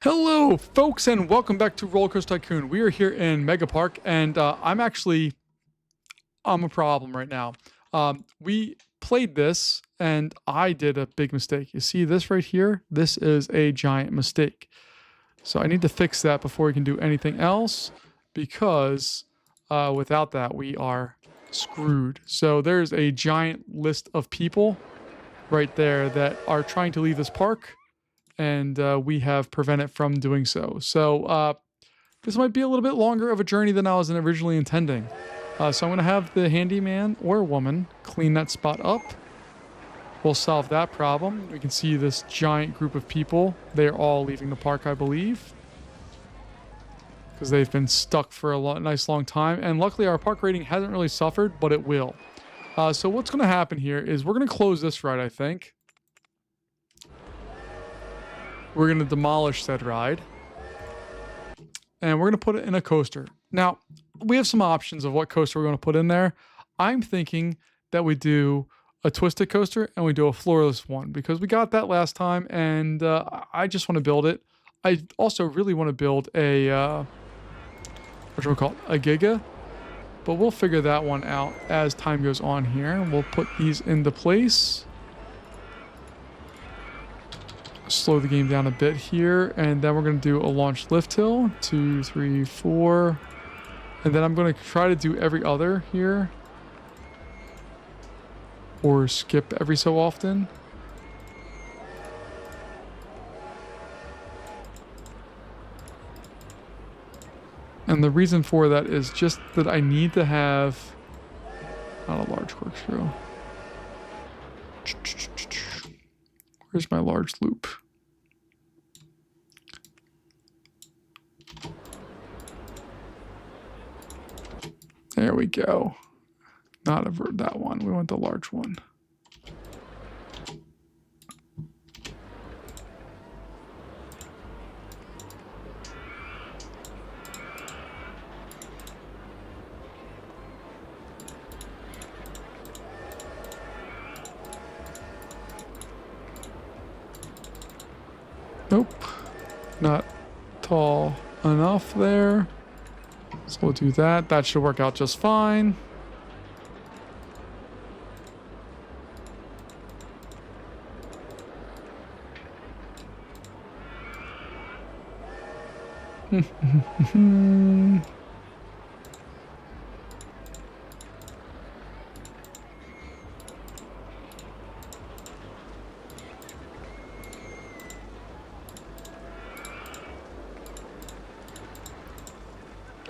Hello, folks, and welcome back to Roller Coaster Tycoon. We are here in Mega Park, and I'm a problem right now. We played this, and I did a big mistake. You see this right here? This is a giant mistake. So I need to fix that before we can do anything else, because without that, we are screwed. So there's a giant list of people right there that are trying to leave this park, and we have prevented from doing so. So this might be a little bit longer of a journey than I was originally intending. So I'm going to have the handyman or woman clean that spot up. We'll solve that problem. We can see this giant group of people. They're all leaving the park, I believe, because they've been stuck for a nice long time. And luckily, our park rating hasn't really suffered, but it will. So what's going to happen here is we're going to close this ride, I think. We're going to demolish said ride. And we're going to put it in a coaster. Now, we have some options of what coaster we're going to put in there. I'm thinking that we do a twisted coaster and we do a floorless one because we got that last time, and I just want to build it. I also really want to build a, what do we call it? A Giga. But we'll figure that one out as time goes on here. We'll put these into place. Slow the game down a bit here, and then we're going to do a launch lift hill. 2, 3, 4. And then I'm going to try to do every other here. Or skip every so often. And the reason for that is just that I need to have not a large corkscrew. Where's my large loop? There we go. Not that one. We want the large one. Nope. Not tall enough there. So we'll do that. That should work out just fine.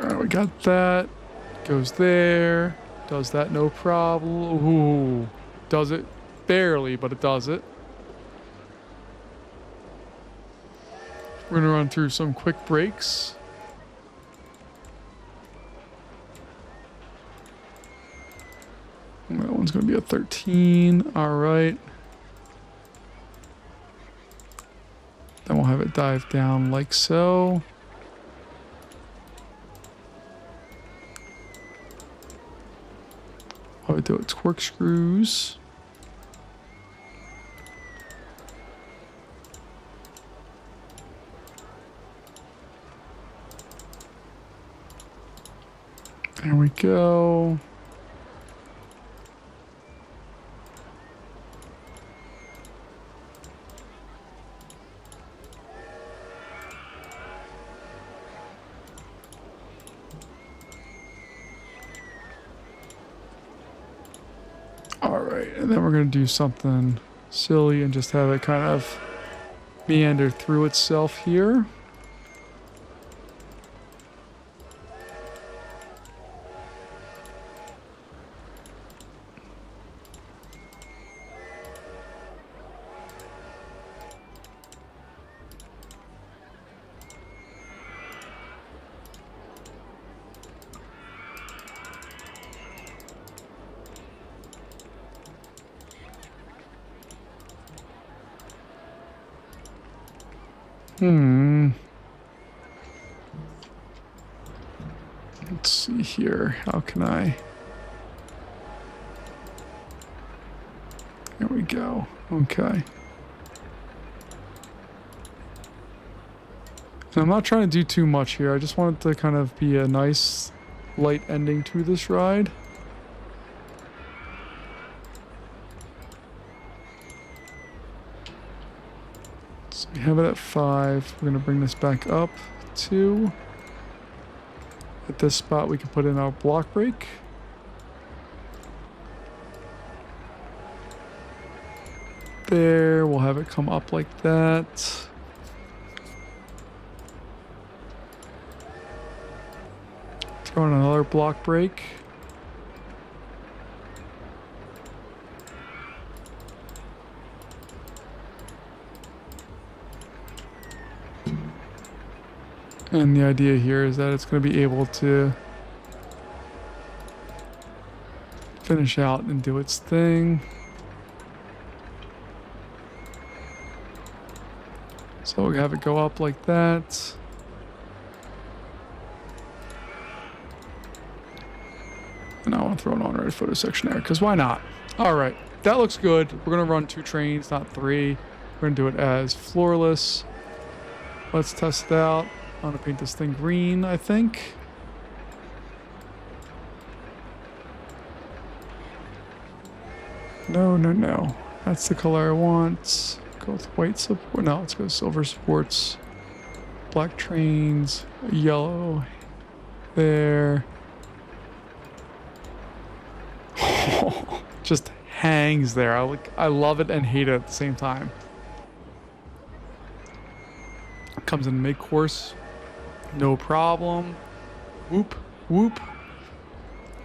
Alright, we got that. Goes there. Does that no problem. Ooh. Does it barely, but it does it. We're going to run through some quick breaks. That one's going to be a 13. Alright. Then we'll have it dive down like so. I would do its corkscrews. There we go. Alright, and then we're going to do something silly and just have it kind of meander through itself here. Let's see here. How can I? There we go. Okay. And I'm not trying to do too much here. I just want it to kind of be a nice light ending to this ride. So we have it at 5. We're going to bring this back up to... At this spot we can put in our block brake. There, we'll have it come up like that. Throw in another block brake. And the idea here is that it's going to be able to finish out and do its thing. So we have it go up like that. And I want to throw an on-road photo section there, because why not? All right, that looks good. We're going to run 2 trains, not 3. We're going to do it as floorless. Let's test it out. I'm going to paint this thing green, I think. No, no, no. That's the color I want. Go with white support. No, let's go silver supports. Black trains. Yellow. There. Just hangs there. I love it and hate it at the same time. Comes in mid-course. No problem. Whoop, whoop.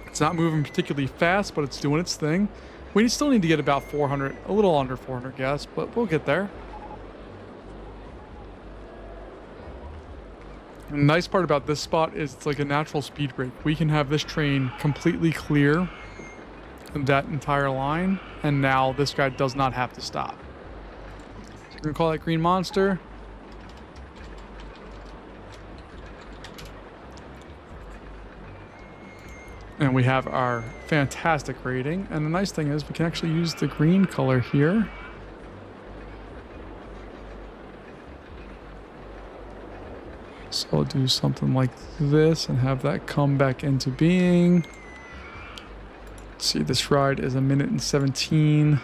It's not moving particularly fast, but it's doing its thing. We still need to get about 400, a little under 400 gas, but we'll get there. And the nice part about this spot is it's like a natural speed break. We can have this train completely clear that entire line, and now this guy does not have to stop. So we're going to call that Green Monster. And we have our fantastic rating. And the nice thing is we can actually use the green color here. So I'll do something like this and have that come back into being. Let's see, this ride is 1 minute and 17.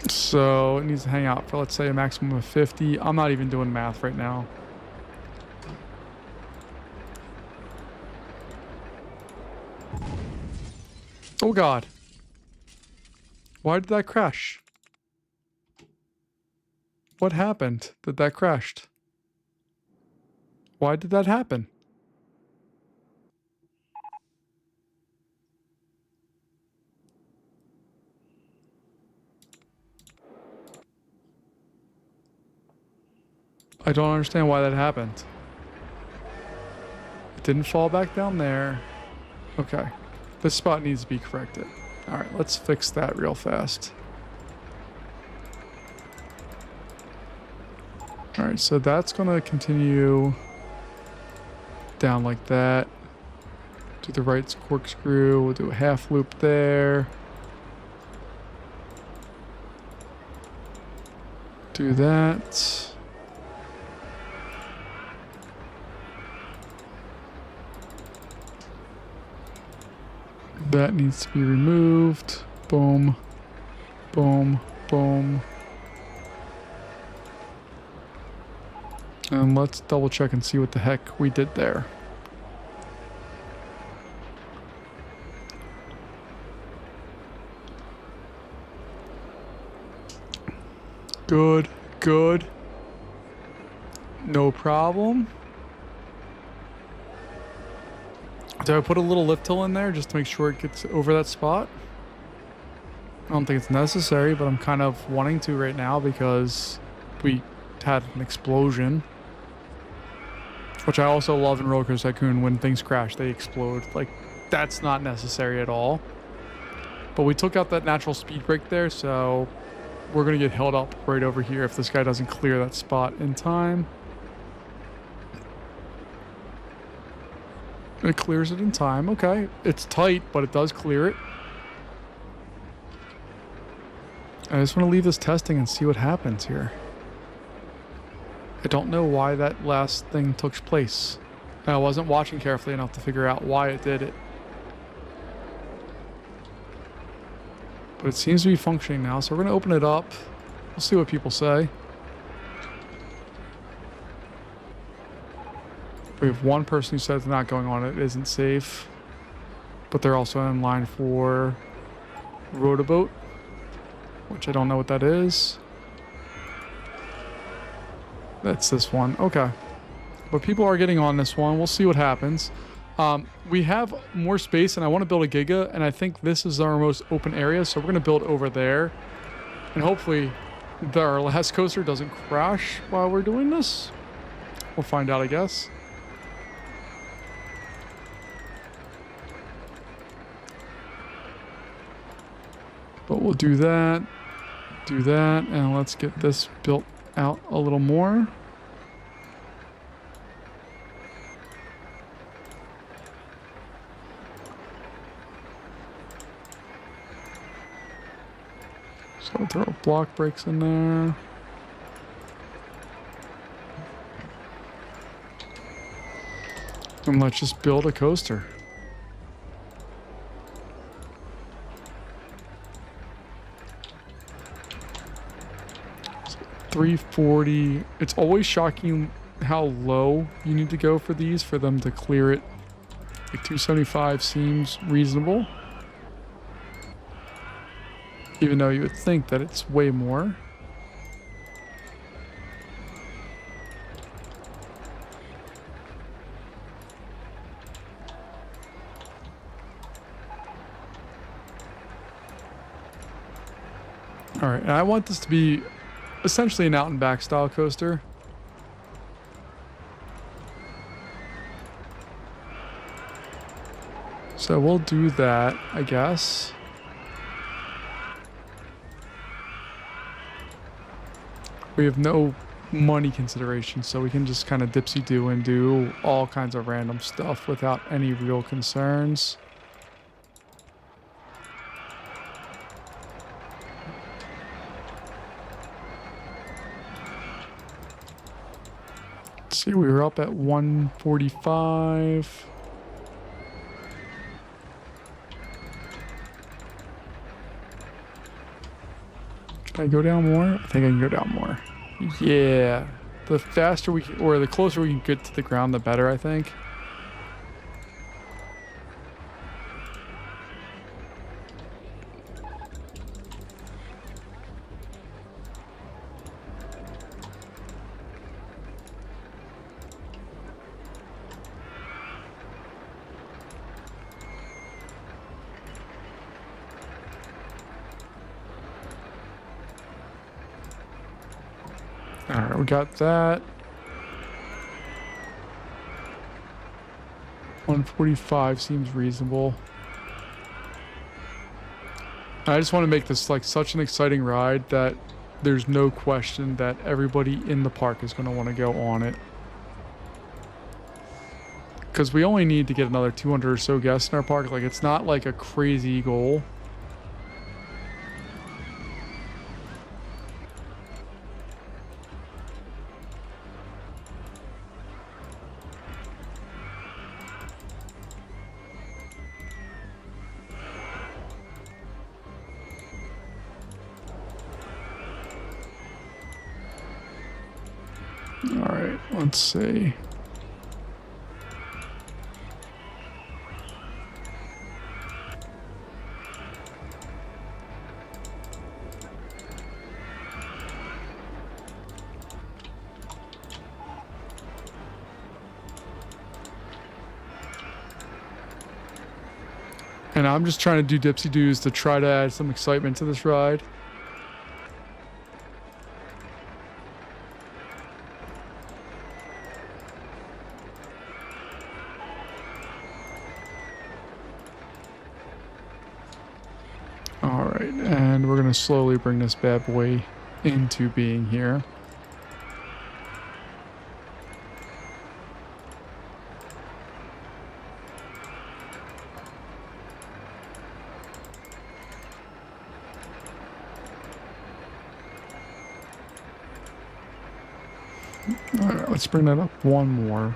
So it needs to hang out for, let's say, a maximum of 50. I'm not even doing math right now. Oh God. Why did that crash? What happened that crashed? Why did that happen? I don't understand why that happened. It didn't fall back down there. Okay. This spot needs to be corrected. Alright, let's fix that real fast. Alright, so that's going to continue down like that. Do the right corkscrew. We'll do a half loop there. Do that. That needs to be removed. Boom. Boom. Boom. And let's double check and see what the heck we did there. Good. Good. No problem. Do I put a little lift hill in there just to make sure it gets over that spot? I don't think it's necessary, but I'm kind of wanting to right now because we had an explosion. Which I also love in Roller Coaster Tycoon. When things crash, they explode. Like, that's not necessary at all. But we took out that natural speed break there, so we're going to get held up right over here if this guy doesn't clear that spot in time. It clears it in time. Okay. It's tight, but it does clear it. I just want to leave this testing and see what happens here. I don't know why that last thing took place. I wasn't watching carefully enough to figure out why it did it. But it seems to be functioning now, so we're going to open it up. We'll see what people say. We have one person who says not going on it isn't safe. But they're also in line for Rotoboat, which I don't know what that is. That's this one. Okay. But people are getting on this one. We'll see what happens. We have more space, and I want to build a Giga, and I think this is our most open area, so we're going to build over there. And hopefully our last coaster doesn't crash while we're doing this. We'll find out, I guess. But we'll do that, and let's get this built out a little more. So throw block breaks in there. And let's just build a coaster. So 340. It's always shocking how low you need to go for these for them to clear it. Like 275 seems reasonable. Even though you would think that it's way more. Alright, and I want this to be essentially an out and back style coaster. So we'll do that, I guess. We have no money consideration, so we can just kind of dipsy-do and do all kinds of random stuff without any real concerns. Let's see, we were up at 145. Can I go down more? I think I can go down more. Yeah. The faster we can, or the closer we can get to the ground, the better, I think. Alright, we got that. 145 seems reasonable. I just want to make this like such an exciting ride that there's no question that everybody in the park is going to want to go on it. Because we only need to get another 200 or so guests in our park. Like, it's not like a crazy goal. Alright, let's see. And I'm just trying to do dipsy-doos to try to add some excitement to this ride. Alright, and we're going to slowly bring this bad boy into being here. All right, let's bring that up one more.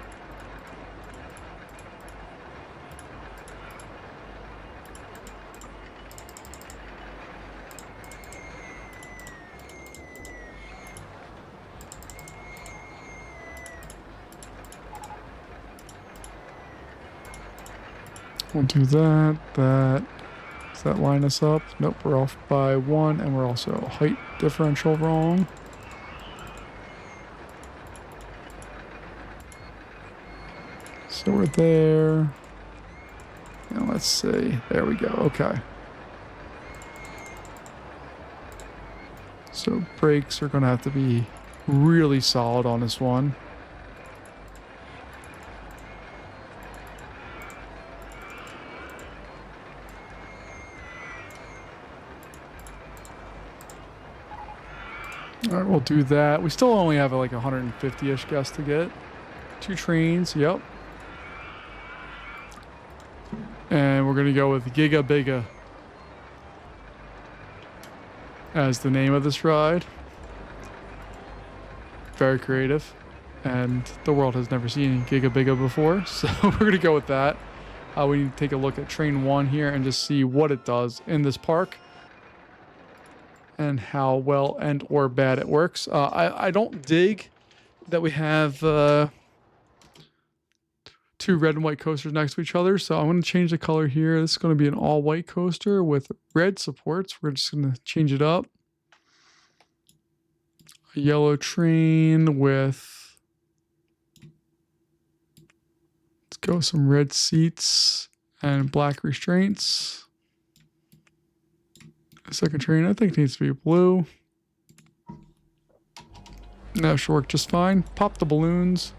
We'll do that. Does that line us up? Nope, we're off by 1, and we're also height differential wrong. So we're there. And let's see. There we go. Okay. So brakes are going to have to be really solid on this one. All right, we'll do that. We still only have like 150-ish guess to get. 2 trains, yep. And we're going to go with Giga Biga as the name of this ride. Very creative. And the world has never seen Giga Biga before, so we're going to go with that. We need to take a look at train 1 here and just see what it does in this park and how well and or bad it works. I don't dig that we have 2 red and white coasters next to each other, so I'm going to change the color here. This is going to be an all-white coaster with red supports. We're just going to change it up. A yellow train with, let's go some red seats and black restraints. Second train, I think, needs to be blue. That should work just fine. Pop the balloons.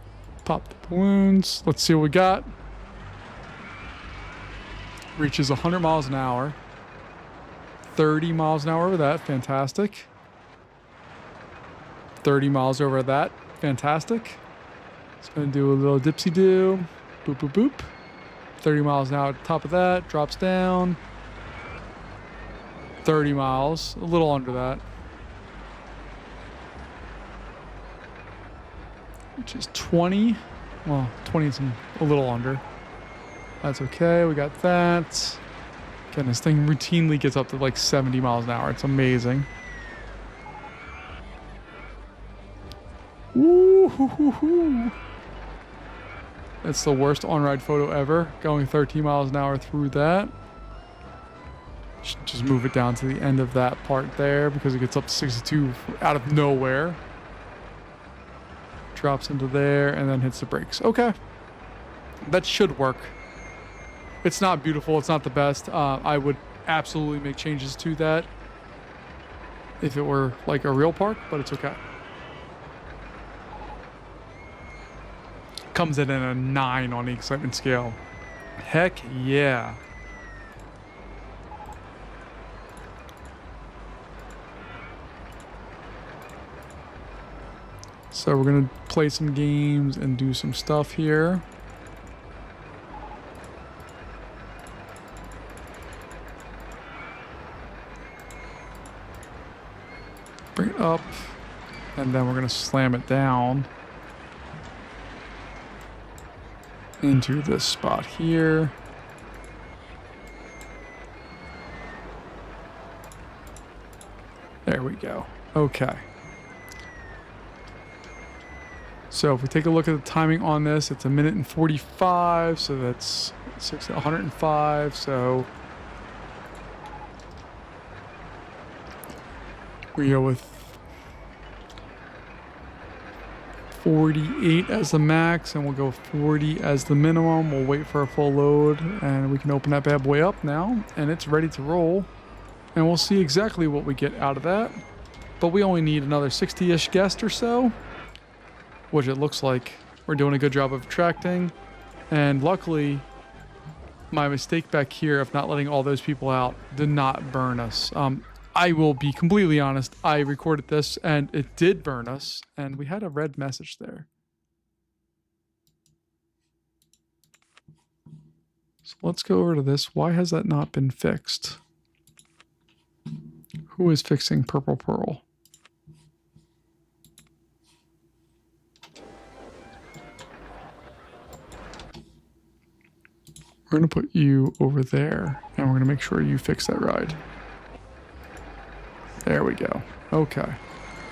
Pop the balloons. Let's see what we got. Reaches 100 miles an hour. 30 miles an hour over that. Fantastic. 30 miles over that. Fantastic. It's going to do a little dipsy-do. Boop, boop, boop. 30 miles an hour at the top of that. Drops down. 30 miles, a little under that. Which is 20. Well, 20 is a little under. That's okay, we got that. Again, this thing routinely gets up to like 70 miles an hour. It's amazing. Woo hoo hoo hoo. That's the worst on-ride photo ever. Going 13 miles an hour through that. Just move it down to the end of that part there because it gets up to 62 out of nowhere. Drops into there and then hits the brakes. Okay. That should work. It's not beautiful. It's not the best. I would absolutely make changes to that if it were like a real park, but it's okay. Comes in at a 9 on the excitement scale. Heck yeah. So we're going to play some games and do some stuff here. Bring it up, and then we're going to slam it down into this spot here. There we go. Okay. So if we take a look at the timing on this, it's 1 minute and 45, so that's 105, so we go with 48 as the max, and we'll go 40 as the minimum. We'll wait for a full load, and we can open that bad boy up now, and it's ready to roll. And we'll see exactly what we get out of that. But we only need another 60-ish guests or so, which it looks like we're doing a good job of attracting. And luckily, my mistake back here of not letting all those people out did not burn us. I will be completely honest, I recorded this and it did burn us, and we had a red message there. So let's go over to this. Why has that not been fixed? Who is fixing Purple Pearl? We're going to put you over there, and we're going to make sure you fix that ride. There we go. Okay.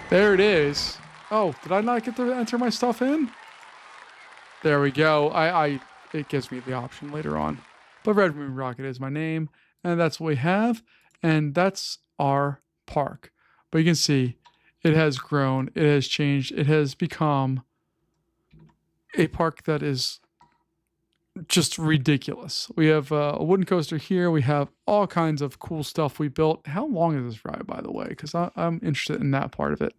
There it is. Oh, did I not get to enter my stuff in? There we go. It gives me the option later on. But Red Moon Rocket is my name, and that's what we have, and that's our park. But you can see it has grown, it has changed, it has become a park that is just ridiculous. We have a wooden coaster here. We have all kinds of cool stuff we built. How long is this ride, by the way? Because I'm interested in that part of it.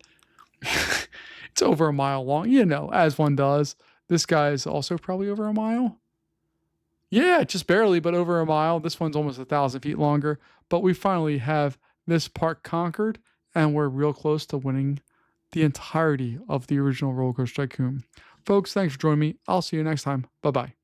It's over a mile long, you know, as one does. This guy is also probably over a mile. Yeah, just barely, but over a mile. This one's almost 1,000 feet longer. But we finally have this park conquered, and we're real close to winning the entirety of the original Roller Coaster Tycoon. Folks, thanks for joining me. I'll see you next time. Bye-bye.